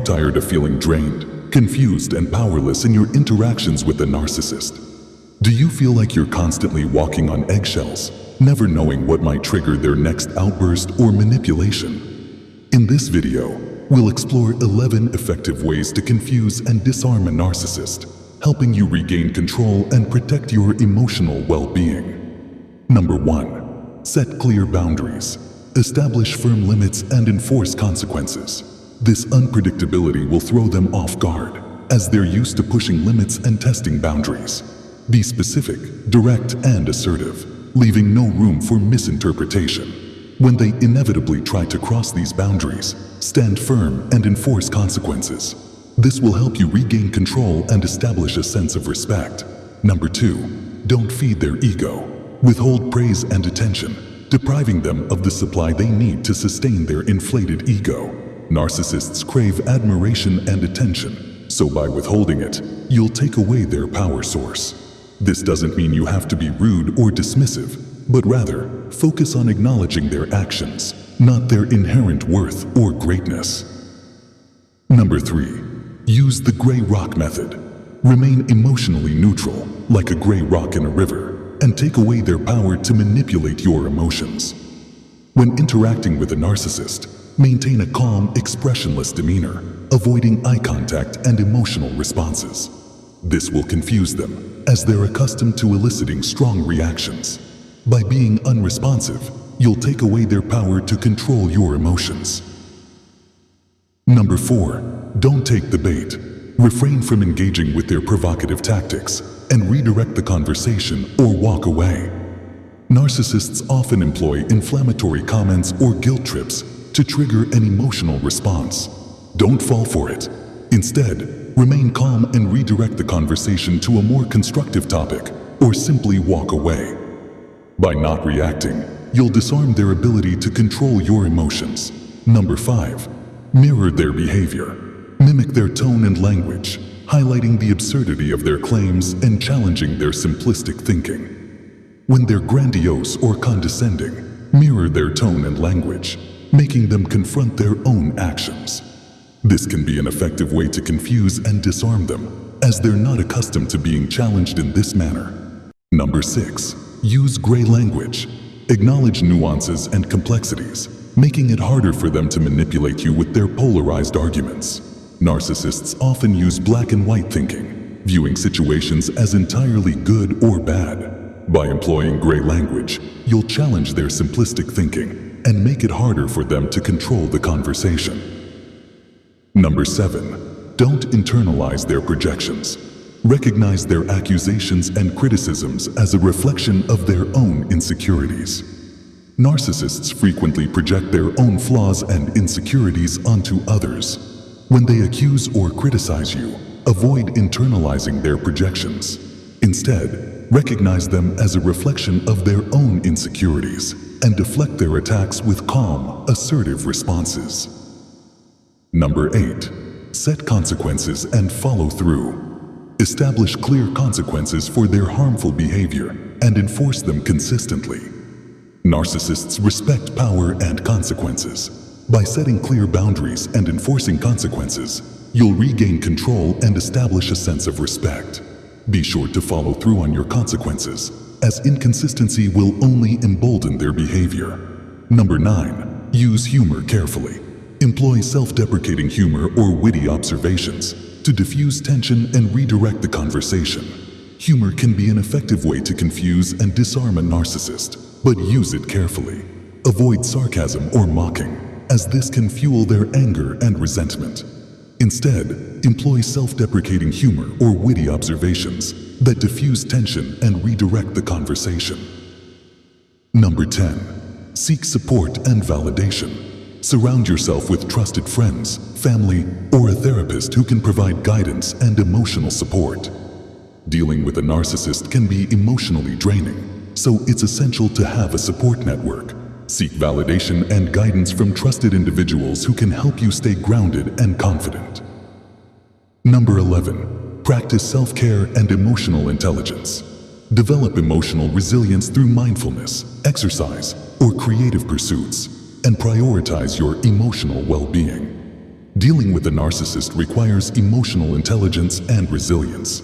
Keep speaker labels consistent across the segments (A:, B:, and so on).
A: tired of feeling drained, confused, and powerless in your interactions with a narcissist? Do you feel like you're constantly walking on eggshells, never knowing what might trigger their next outburst or manipulation? In this video, we'll explore 11 effective ways to confuse and disarm a narcissist, helping you regain control and protect your emotional well-being. Number 1. Set clear boundaries. Establish firm limits and enforce consequences. This unpredictability will throw them off guard, as they're used to pushing limits and testing boundaries. Be specific, direct, and assertive, leaving no room for misinterpretation. When they inevitably try to cross these boundaries, stand firm and enforce consequences. This will help you regain control and establish a sense of respect. Number 2. Don't feed their ego. Withhold praise and attention, depriving them of the supply they need to sustain their inflated ego. Narcissists crave admiration and attention, so by withholding it, you'll take away their power source. This doesn't mean you have to be rude or dismissive, but rather, focus on acknowledging their actions, not their inherent worth or greatness. Number 3. Use the gray rock method. Remain emotionally neutral, like a gray rock in a river, and take away their power to manipulate your emotions. When interacting with a narcissist, maintain a calm, expressionless demeanor, avoiding eye contact and emotional responses. This will confuse them, as they're accustomed to eliciting strong reactions. By being unresponsive, you'll take away their power to control your emotions. Number 4. Don't take the bait. Refrain from engaging with their provocative tactics and redirect the conversation or walk away. Narcissists often employ inflammatory comments or guilt trips to trigger an emotional response. Don't fall for it. Instead, remain calm and redirect the conversation to a more constructive topic, or simply walk away. By not reacting, you'll disarm their ability to control your emotions. Number 5. Mirror their behavior. Mimic their tone and language, highlighting the absurdity of their claims and challenging their simplistic thinking. When they're grandiose or condescending, mirror their tone and language, making them confront their own actions. This can be an effective way to confuse and disarm them, as they're not accustomed to being challenged in this manner. Number 6. Use gray language. Acknowledge nuances and complexities, making it harder for them to manipulate you with their polarized arguments. Narcissists often use black and white thinking, viewing situations as entirely good or bad. By employing gray language, you'll challenge their simplistic thinking and make it harder for them to control the conversation. Number 7. Don't internalize their projections. Recognize their accusations and criticisms as a reflection of their own insecurities. Narcissists frequently project their own flaws and insecurities onto others. When they accuse or criticize you, avoid internalizing their projections. Instead, recognize them as a reflection of their own insecurities and deflect their attacks with calm, assertive responses. Number 8. Set consequences and follow through. Establish clear consequences for their harmful behavior and enforce them consistently. Narcissists respect power and consequences. By setting clear boundaries and enforcing consequences, you'll regain control and establish a sense of respect. Be sure to follow through on your consequences, as inconsistency will only embolden their behavior. Number 9. Use humor carefully. Employ self-deprecating humor or witty observations to diffuse tension and redirect the conversation. Humor can be an effective way to confuse and disarm a narcissist, but use it carefully. Avoid sarcasm or mocking, as this can fuel their anger and resentment. Instead, employ self-deprecating humor or witty observations that diffuse tension and redirect the conversation. Number 10. Seek support and validation. Surround yourself with trusted friends, family, or a therapist who can provide guidance and emotional support. Dealing with a narcissist can be emotionally draining, so it's essential to have a support network. Seek validation and guidance from trusted individuals who can help you stay grounded and confident. Number 11. Practice self-care and emotional intelligence. Develop emotional resilience through mindfulness, exercise, or creative pursuits, and prioritize your emotional well-being. Dealing with a narcissist requires emotional intelligence and resilience.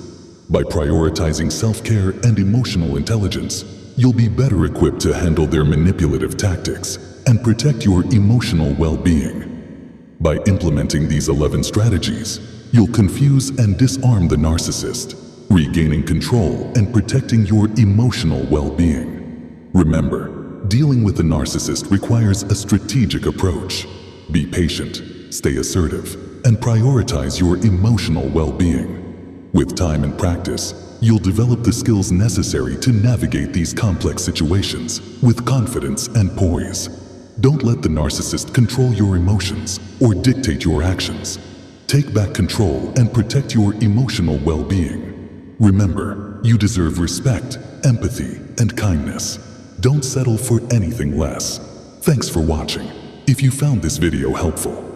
A: By prioritizing self-care and emotional intelligence, you'll be better equipped to handle their manipulative tactics and protect your emotional well-being. By implementing these 11 strategies, you'll confuse and disarm the narcissist, regaining control and protecting your emotional well-being. Remember, dealing with a narcissist requires a strategic approach. Be patient, stay assertive, and prioritize your emotional well-being. With time and practice, you'll develop the skills necessary to navigate these complex situations with confidence and poise. Don't let the narcissist control your emotions or dictate your actions. Take back control and protect your emotional well-being. Remember, you deserve respect, empathy, and kindness. Don't settle for anything less. Thanks for watching. If you found this video helpful,